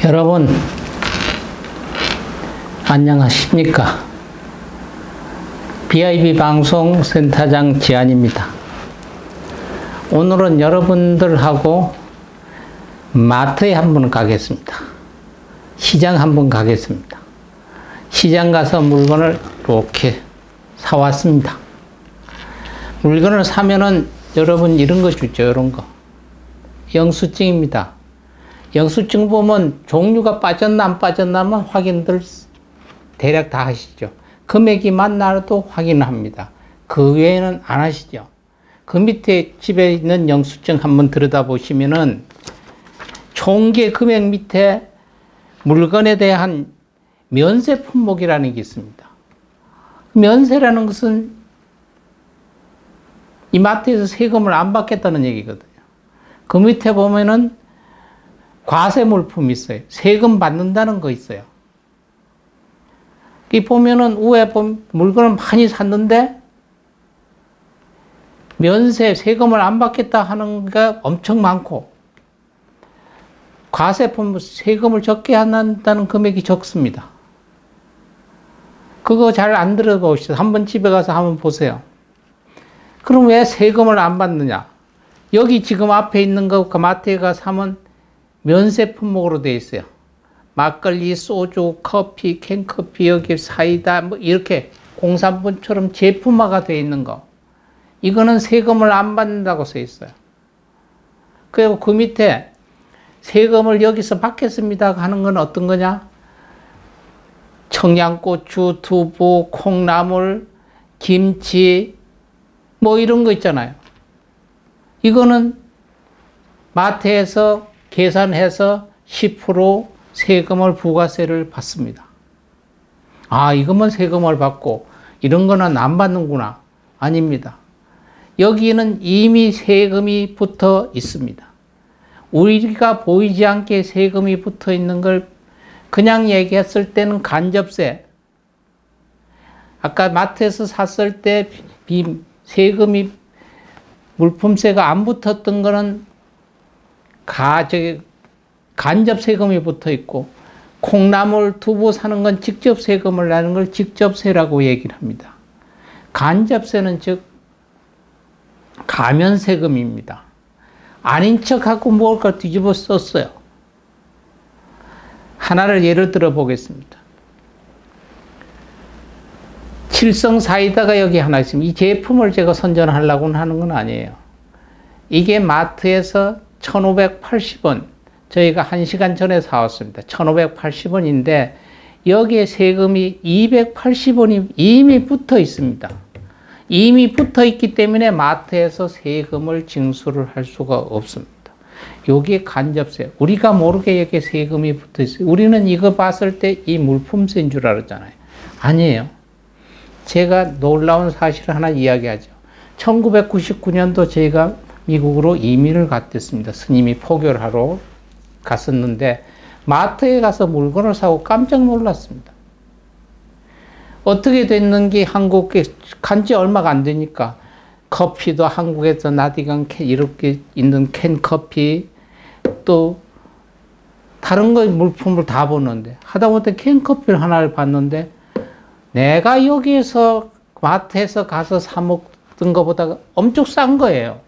여러분, 안녕하십니까? BIB 방송 센터장 지안입니다. 오늘은 여러분들하고 마트에 한번 가겠습니다. 시장 한번 가겠습니다. 시장 가서 물건을 이렇게 사왔습니다. 물건을 사면은 여러분 이런 거 주죠. 이런 거. 영수증입니다. 영수증 보면 종류가 빠졌나 안 빠졌나만 확인들 대략 다 하시죠. 금액이 맞나도 확인합니다. 그 외에는 안 하시죠. 그 밑에 집에 있는 영수증 한번 들여다보시면은 총계 금액 밑에 물건에 대한 면세 품목이라는 게 있습니다. 면세라는 것은 이 마트에서 세금을 안 받겠다는 얘기거든요. 그 밑에 보면은 과세 물품이 있어요. 세금 받는다는 거 있어요. 이 보면은 위에 보면 물건을 많이 샀는데 면세, 세금을 안 받겠다 하는 게 엄청 많고 과세품 세금을 적게 한다는 금액이 적습니다. 그거 잘 안 들어보시죠. 한번 집에 가서 한번 보세요. 그럼 왜 세금을 안 받느냐? 여기 지금 앞에 있는 거 그 마트에 가서 사면 면세 품목으로 되어 있어요. 막걸리, 소주, 커피, 캔커피, 여기 사이다, 뭐 이렇게 공산품처럼 제품화가 되어 있는 거. 이거는 세금을 안 받는다고 써 있어요. 그리고 그 밑에 세금을 여기서 받겠습니다 하는 건 어떤 거냐? 청양고추, 두부, 콩나물, 김치, 뭐 이런 거 있잖아요. 이거는 마트에서 계산해서 10% 세금을 부가세를 받습니다. 아, 이것만 세금을 받고 이런 거는 안 받는구나. 아닙니다. 여기는 이미 세금이 붙어 있습니다. 우리가 보이지 않게 세금이 붙어 있는 걸 그냥 얘기했을 때는 간접세. 아까 마트에서 샀을 때 세금이 물품세가 안 붙었던 거는 간접 세금이 붙어 있고 콩나물, 두부 사는 건 직접 세금을 내는 걸 직접세라고 얘기를 합니다. 간접세는 즉 가면세금입니다. 아닌 척하고 무엇을 뒤집어 썼어요. 하나를 예를 들어 보겠습니다. 칠성사이다가 여기 하나 있습니다. 이 제품을 제가 선전하려고 하는 건 아니에요. 이게 마트에서 1,580원, 저희가 1시간 전에 사왔습니다. 1,580원인데 여기에 세금이 280원이 이미 붙어 있습니다. 이미 붙어 있기 때문에 마트에서 세금을 징수를 할 수가 없습니다. 여기에 간접세, 우리가 모르게 여기에 세금이 붙어 있어요. 우리는 이거 봤을 때 이 물품세인 줄 알았잖아요. 아니에요. 제가 놀라운 사실을 하나 이야기하죠. 1999년도 저희가 미국으로 이민을 갔댔습니다. 스님이 포교를 하러 갔었는데 마트에 가서 물건을 사고 깜짝 놀랐습니다. 어떻게 됐는지 한국에 간지 얼마가 안 되니까 커피도 한국에서 나디간 이렇게 있는 캔 커피 또 다른 거 물품을 다 보는데 하다 보니 캔 커피를 하나를 봤는데 내가 여기에서 마트에서 가서 사 먹던 것보다 엄청 싼 거예요.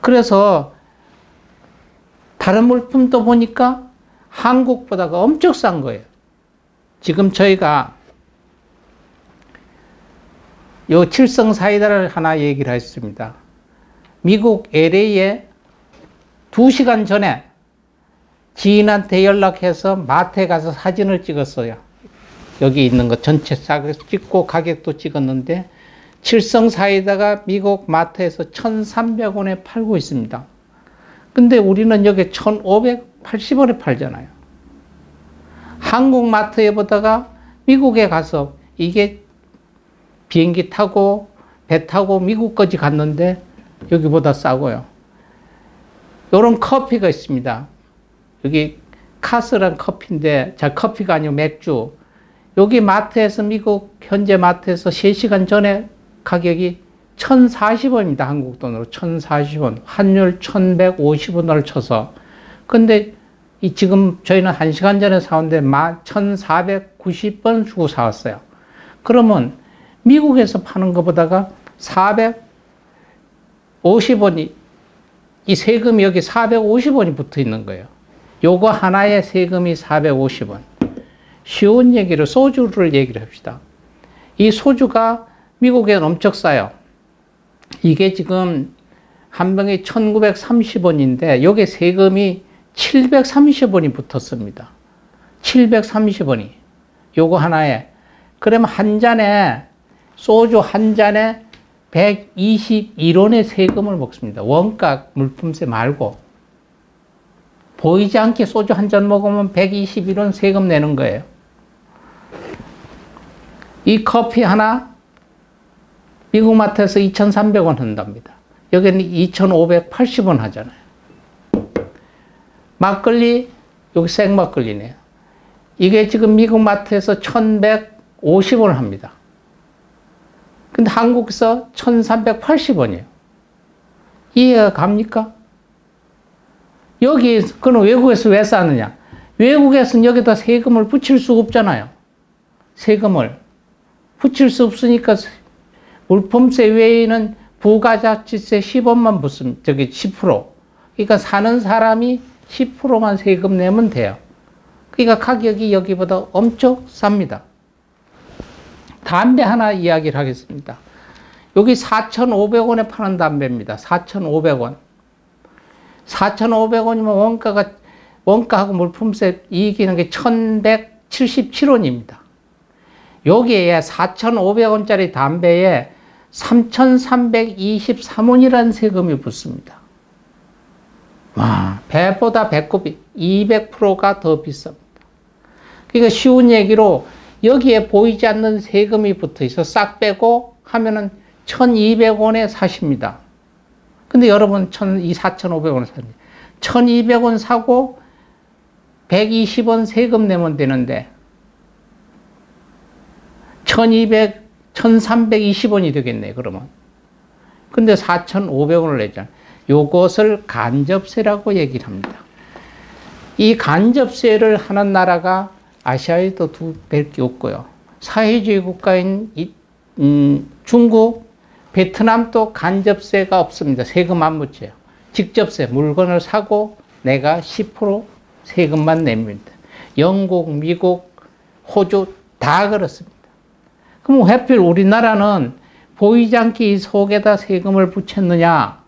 그래서 다른 물품도 보니까 한국보다가 엄청 싼 거예요. 지금 저희가 요 칠성사이다를 하나 얘기를 했습니다. 미국 LA에 2시간 전에 지인한테 연락해서 마트에 가서 사진을 찍었어요. 여기 있는 거 전체 싹 찍고 가격도 찍었는데 칠성사이다가 미국 마트에서 1,300원에 팔고 있습니다. 근데 우리는 여기 1,580원에 팔잖아요. 한국 마트에 보다가 미국에 가서 이게 비행기 타고 배 타고 미국까지 갔는데 여기보다 싸고요. 요런 커피가 있습니다. 여기 카스란 커피인데 커피가 아니고 맥주. 여기 마트에서 미국 현재 마트에서 3시간 전에 가격이 1,040원입니다. 한국 돈으로 1,040원. 환율 1,150원을 쳐서 근데 지금 저희는 1시간 전에 사왔는데 1,490원 주고 사왔어요. 그러면 미국에서 파는 것보다가 450원이, 이 세금이 여기 450원이 붙어 있는 거예요. 요거 하나에 세금이 450원. 쉬운 얘기로 소주를 얘기를 합시다. 이 소주가 미국에는 엄청 싸요. 이게 지금 한 병에 1930원인데 여기 세금이 730원이 붙었습니다. 730원이. 요거 하나에. 그러면 한 잔에, 소주 한 잔에 121원의 세금을 먹습니다. 원가 물품세 말고. 보이지 않게 소주 한 잔 먹으면 121원 세금 내는 거예요. 이 커피 하나 미국 마트에서 2,300원 한답니다. 여기는 2,580원 하잖아요. 막걸리, 여기 생막걸리네요. 이게 지금 미국 마트에서 1,150원 합니다. 근데 한국에서 1,380원이에요. 이해가 갑니까? 여기, 그럼 외국에서 왜 싸느냐? 외국에서는 여기다 세금을 붙일 수가 없잖아요. 세금을. 붙일 수 없으니까 물품세 외에는 부가가치세 10원만 붙습니다. 저기 10%. 그러니까 사는 사람이 10%만 세금 내면 돼요. 그러니까 가격이 여기보다 엄청 쌉니다. 담배 하나 이야기를 하겠습니다. 여기 4,500원에 파는 담배입니다. 4,500원. 4,500원이면 원가하고 물품세 이익이는 게 1,177원입니다. 여기에 4,500원짜리 담배에 3,323원이라는 세금이 붙습니다. 와, 배보다 배꼽이 200%가 더 비쌉니다. 그러니까 쉬운 얘기로 여기에 보이지 않는 세금이 붙어 있어 싹 빼고 하면은 1,200원에 사십니다. 근데 여러분 4,500원 삽니다. 1,200원 사고 120원 세금 내면 되는데 1,320원이 되겠네, 그러면. 근데 4,500원을 내잖아요. 요것을 간접세라고 얘기를 합니다. 이 간접세를 하는 나라가 아시아에도 두 개밖에 없고요. 사회주의 국가인 중국, 베트남도 간접세가 없습니다. 세금 안 묻혀요. 직접세, 물건을 사고 내가 10% 세금만 냅니다. 영국, 미국, 호주 다 그렇습니다. 그럼 하필 우리나라는 보이지 않게 이 속에다 세금을 붙였느냐?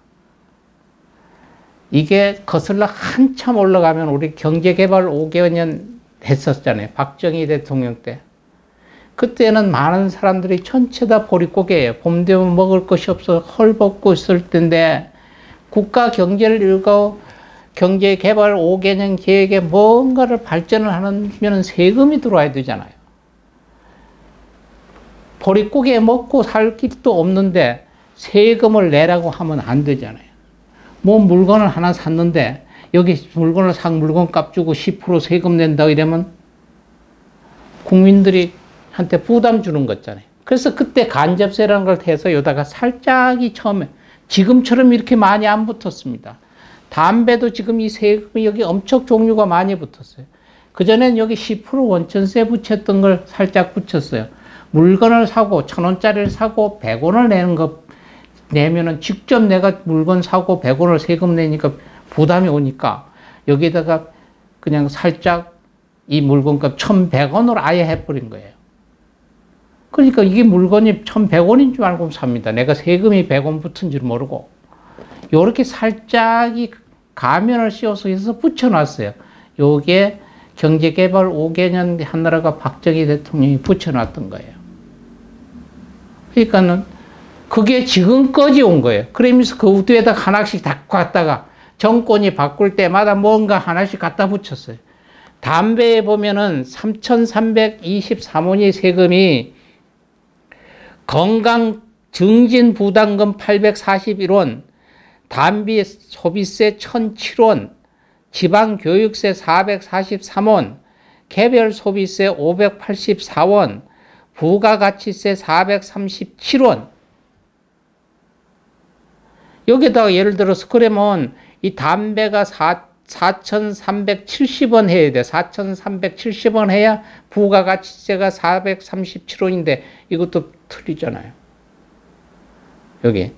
이게 거슬러 한참 올라가면 우리 경제개발 5개년 했었잖아요. 박정희 대통령 때. 그때는 많은 사람들이 전체 다 보릿고개예요. 봄 되면 먹을 것이 없어 헐벗고 있을 텐데 국가 경제를 읽고 경제개발 5개년 계획에 뭔가를 발전을 하면 세금이 들어와야 되잖아요. 보릿고개 먹고 살 길도 없는데 세금을 내라고 하면 안 되잖아요. 뭐 물건을 하나 샀는데 여기 물건을 산 물건값 주고 10% 세금 낸다 이러면 국민들이 한테 부담 주는 거잖아요. 그래서 그때 간접세라는 걸 해서 여기다가 살짝이 처음에 지금처럼 이렇게 많이 안 붙었습니다. 담배도 지금 이 세금이 여기 엄청 종류가 많이 붙었어요. 그전엔 여기 10% 원천세 붙였던 걸 살짝 붙였어요. 물건을 사고 1,000원짜리를 사고 100원을 내는 거 내면은 직접 내가 물건 사고 100원을 세금 내니까 부담이 오니까 여기다가 그냥 살짝 이 물건값 1,100원으로 아예 해버린 거예요. 그러니까 이게 물건이 1,100원인 줄 알고 삽니다. 내가 세금이 100원 붙은 줄 모르고. 요렇게 살짝이 가면을 씌워서 해서 붙여놨어요. 요게 경제개발 5개년 한나라가 박정희 대통령이 붙여놨던 거예요. 그러니까는 그게 지금까지 온 거예요. 그러면서 그 뒤에다 하나씩 다 갖다가 정권이 바꿀 때마다 뭔가 하나씩 갖다 붙였어요. 담배에 보면은 3,323원의 세금이 건강 증진 부담금 841원, 담배 소비세 1,007원, 지방교육세 443원, 개별 소비세 584원, 부가가치세 437원. 여기다가 예를 들어서 그러면 이 담배가 4,370원 해야 돼. 4,370원 해야 부가가치세가 437원인데 이것도 틀리잖아요. 여기.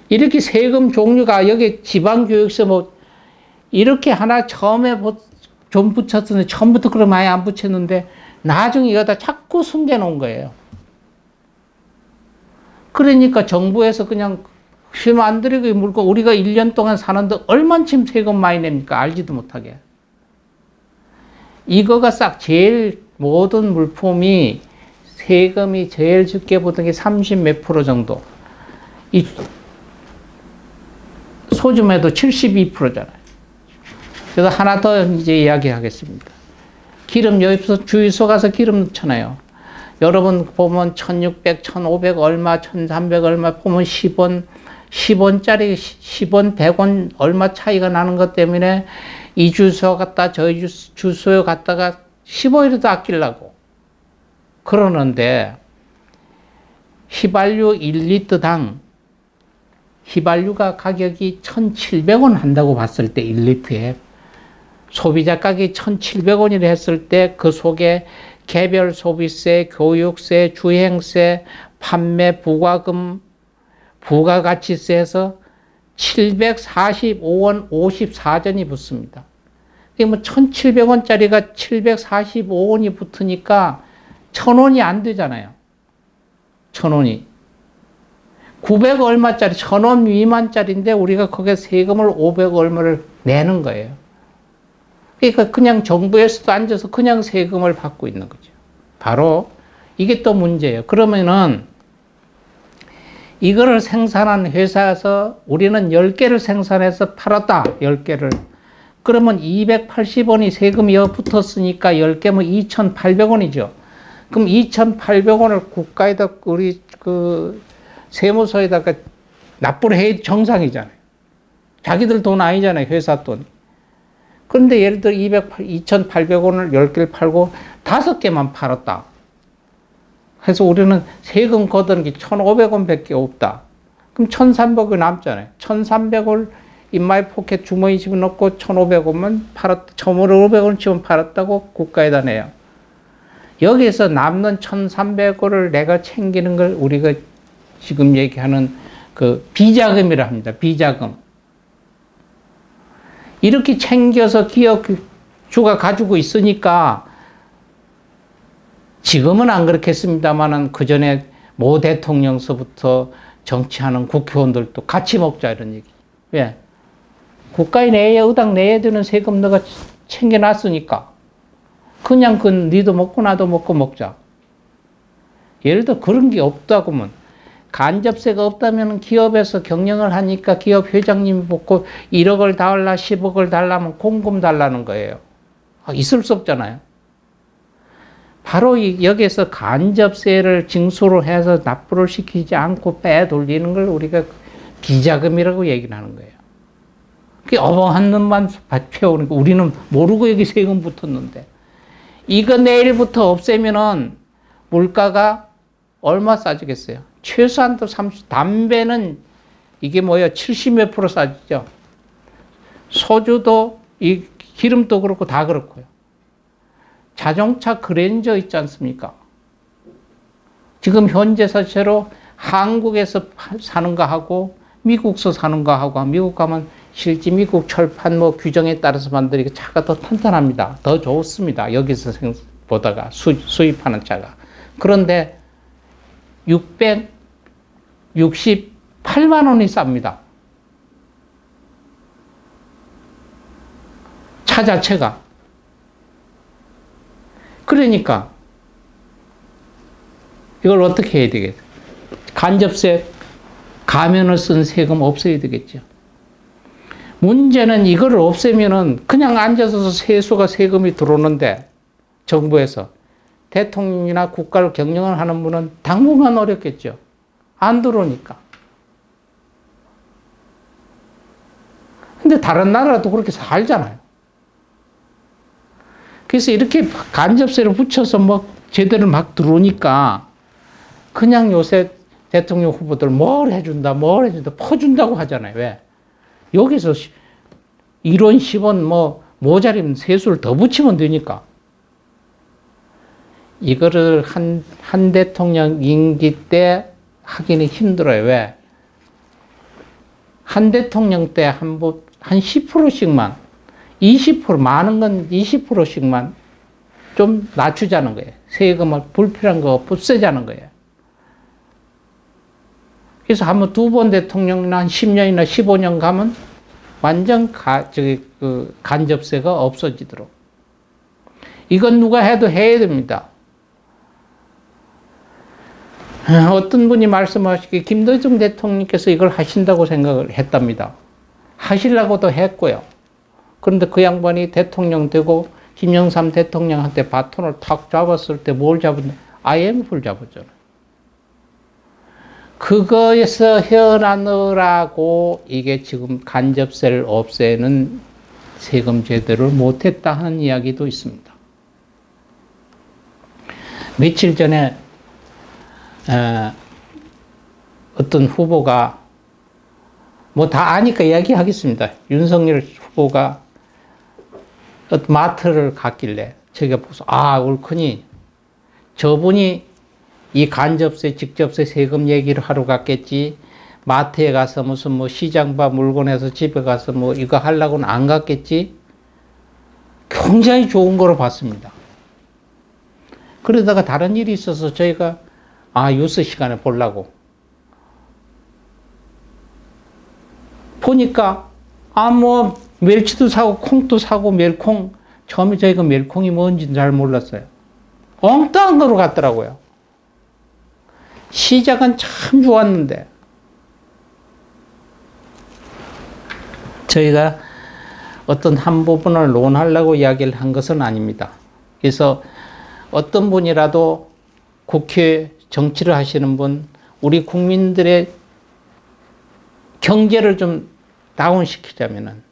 이렇게 세금 종류가 여기 지방교육세 뭐 이렇게 하나 처음에 좀 붙였는데 처음부터 그럼 많이 안 붙였는데 나중에 이거 다 자꾸 숨겨놓은 거예요. 그러니까 정부에서 그냥 심 안 들이고 물고 우리가 1년 동안 사는데 얼만큼 세금 많이 냅니까? 알지도 못하게. 이거가 싹 제일 모든 물품이 세금이 제일 적게 붙은 게 30 몇 프로 정도. 이 소주매도 72%잖아요. 그래서 하나 더 이제 이야기하겠습니다. 기름 여기서 주유소 가서 기름 넣잖아요. 여러분 보면 1600, 1500 얼마, 1300 얼마 보면 10원, 10원짜리 10원, 100원 얼마 차이가 나는 것 때문에 이 주소 갔다 저희 주소에 갔다가 15일도 아끼려고 그러는데 휘발유 1리터당 휘발유가 가격이 1,700원 한다고 봤을 때 1리터에 소비자 가격이 1,700원이라 했을 때 그 속에 개별 소비세, 교육세, 주행세, 판매 부과금, 부가가치세에서 745원 54전이 붙습니다. 그게 뭐 1,700원짜리가 745원이 붙으니까 1,000원이 안 되잖아요. 1,000원이. 900 얼마짜리, 1,000원 미만짜리인데 우리가 거기에 세금을 500 얼마를 내는 거예요. 그러니까 그냥 정부에서도 앉아서 그냥 세금을 받고 있는 거죠. 바로 이게 또 문제예요. 그러면은 이거를 생산한 회사에서 우리는 10개를 생산해서 팔았다. 10개를. 그러면 280원이 세금이 붙었으니까 10개면 2,800원이죠. 그럼 2,800원을 국가에다 우리 그 세무서에다가 납부를 해야 정상이잖아요. 자기들 돈 아니잖아요. 회사 돈. 그런데 예를 들어 2,800원을 10개를 팔고 5개만 팔았다. 그래서 우리는 세금 걷는 게 1,500원 밖에 없다. 그럼 1,300원 남잖아요. 1,300원 인마이 포켓 주머니 집어넣고 1,500원만 팔았다. 1,500원 치면 팔았다고 국가에다 내요. 여기서 남는 1,300원을 내가 챙기는 걸 우리가 지금 얘기하는 그 비자금이라 합니다. 비자금. 이렇게 챙겨서 기업주가 가지고 있으니까 지금은 안 그렇겠습니다만은 그 전에 모 대통령서부터 정치하는 국회의원들도 같이 먹자 이런 얘기. 왜? 국가에 내야 의당 내야 되는 세금 너가 챙겨놨으니까 그냥 그 니도 먹고 나도 먹고 먹자. 예를 들어 그런 게 없다고면 간접세가 없다면 기업에서 경영을 하니까 기업 회장님이 먹고 1억을 달라 10억을 달라면 공금 달라는 거예요. 있을 수 없잖아요. 바로 여기에서 간접세를 징수로 해서 납부를 시키지 않고 빼돌리는 걸 우리가 비자금이라고 얘기를 하는 거예요. 그게 어벙한 놈만 배워오니까 우리는 모르고 여기 세금 붙었는데 이거 내일부터 없애면은 물가가 얼마 싸지겠어요? 최소한도 30, 담배는 이게 뭐예요? 70몇 프로 싸지죠. 소주도 이 기름도 그렇고 다 그렇고요. 자동차 그랜저 있지 않습니까? 지금 현재 사실로 한국에서 사는 거 하고 미국서 사는 거 하고 미국 가면 실제 미국 철판 뭐 규정에 따라서 만드니까 차가 더 탄탄합니다. 더 좋습니다. 여기서 보다가 수입하는 차가. 그런데 668만 원이 쌉니다. 차 자체가. 그러니까 이걸 어떻게 해야 되겠어요? 간접세 가면을 쓴 세금 없애야 되겠죠. 문제는 이거를 없애면은 그냥 앉아서 세수가 세금이 들어오는데 정부에서 대통령이나 국가를 경영을 하는 분은 당분간 어렵겠죠. 안 들어오니까. 근데 다른 나라도 그렇게 살잖아요. 그래서 이렇게 간접세를 붙여서 뭐 제대로 막 들어오니까 그냥 요새 대통령 후보들 뭘 해준다, 퍼준다고 하잖아요. 왜? 여기서 이론 10원 뭐 모자리면 세수를 더 붙이면 되니까. 이거를 한 대통령 임기 때 하기는 힘들어요. 왜? 한 대통령 때 한 10%씩만, 20%, 많은 건 20%씩만 좀 낮추자는 거예요. 세금을 불필요한 거 없애자는 거예요. 그래서 한번 두 번 대통령이나 한 10년이나 15년 가면 완전 간접세가 없어지도록. 이건 누가 해도 해야 됩니다. 어떤 분이 말씀하시기에 김대중 대통령께서 이걸 하신다고 생각을 했답니다. 하시려고도 했고요. 그런데 그 양반이 대통령 되고 김영삼 대통령한테 바톤을 탁 잡았을 때 뭘 잡았냐? IMF를 잡았잖아요. 그거에서 헤어나느라고 이게 지금 간접세를 없애는 세금 제도를 못했다 하는 이야기도 있습니다. 며칠 전에 어떤 후보가 뭐 다 아니까 이야기하겠습니다. 윤석열 후보가 어떤 마트를 갔길래 제가 보서 옳거니 저분이 이 간접세, 직접세 세금 얘기를 하러 갔겠지. 마트에 가서 무슨 뭐 시장바 물건에서 집에 가서 뭐 이거 하려고는 안 갔겠지. 굉장히 좋은 거로 봤습니다. 그러다가 다른 일이 있어서 저희가 뉴스 시간에 보려고 보니까 뭐 멸치도 사고 콩도 사고 멸콩, 처음에 저희가 멸콩이 뭔지는 잘 몰랐어요. 엉뚱한 거로 갔더라고요. 시작은 참 좋았는데 저희가 어떤 한 부분을 논하려고 이야기를 한 것은 아닙니다. 그래서 어떤 분이라도 국회 정치를 하시는 분, 우리 국민들의 경제를 좀 다운시키자면은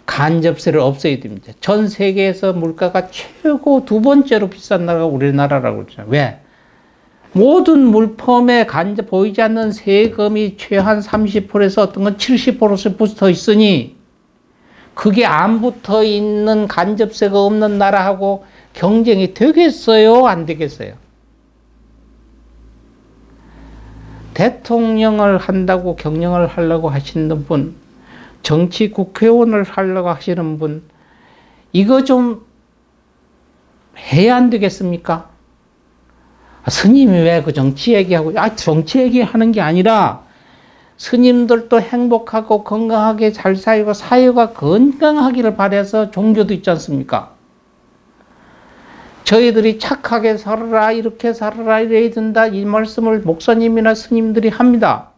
간접세를 없애야 됩니다. 전 세계에서 물가가 최고 두 번째로 비싼 나라가 우리나라라고 그러잖아요. 왜? 모든 물품에 보이지 않는 세금이 최한 30%에서 어떤 건 70%씩 붙어 있으니 그게 안 붙어 있는 간접세가 없는 나라하고 경쟁이 되겠어요? 안 되겠어요? 대통령을 한다고 경영을 하려고 하시는 분, 정치 국회의원을 하려고 하시는 분, 이거 좀 해야 안 되겠습니까? 스님이 왜 그 정치 얘기하고, 정치 얘기하는 게 아니라 스님들도 행복하고 건강하게 잘 살고 사회가 건강하기를 바라서 종교도 있지 않습니까? 저희들이 착하게 살아라, 이렇게 살아라, 이래야 된다, 이 말씀을 목사님이나 스님들이 합니다.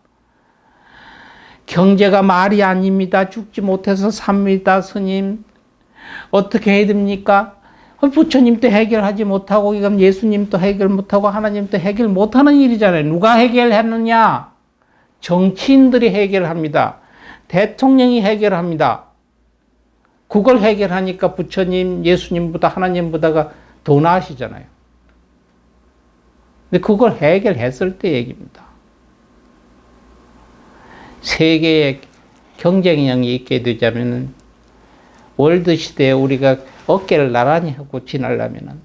경제가 말이 아닙니다. 죽지 못해서 삽니다, 스님. 어떻게 해야 됩니까? 부처님도 해결하지 못하고, 이건 예수님도 해결 못하고, 하나님도 해결 못하는 일이잖아요. 누가 해결했느냐? 정치인들이 해결합니다. 대통령이 해결합니다. 그걸 해결하니까 부처님, 예수님보다 하나님보다가 더 나으시잖아요. 근데 그걸 해결했을 때 얘기입니다. 세계의 경쟁력이 있게 되자면은 월드 시대에 우리가 어깨를 나란히 하고 지나려면은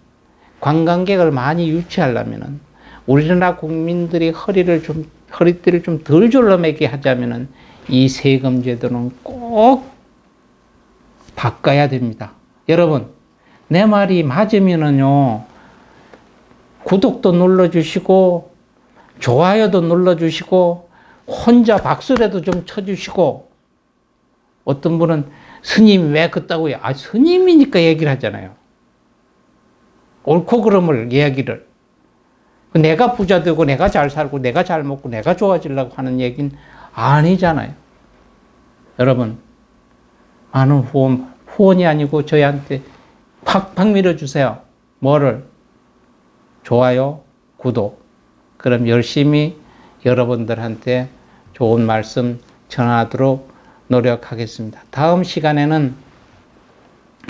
관광객을 많이 유치하려면은 우리나라 국민들이 허리띠를 좀 덜 졸라매게 하자면은 이 세금 제도는 꼭 바꿔야 됩니다. 여러분, 내 말이 맞으면은요, 구독도 눌러주시고, 좋아요도 눌러주시고, 혼자 박수라도 좀 쳐주시고, 어떤 분은 스님 왜 그따구요? 스님이니까 얘기를 하잖아요. 옳고 그름을 이야기를. 내가 부자 되고, 내가 잘 살고, 내가 잘 먹고, 내가 좋아지려고 하는 얘기는 아니잖아요. 여러분, 많은 후원이 아니고 저희한테 팍팍 밀어주세요. 뭐를? 좋아요, 구독. 그럼 열심히 여러분들한테 좋은 말씀 전하도록 노력하겠습니다. 다음 시간에는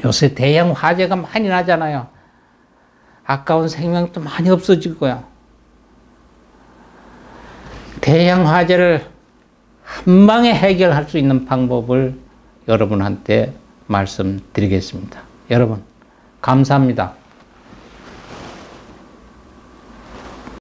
요새 대형 화재가 많이 나잖아요. 아까운 생명도 많이 없어지고요. 대형 화재를 한 방에 해결할 수 있는 방법을 여러분한테 말씀드리겠습니다. 여러분, 감사합니다.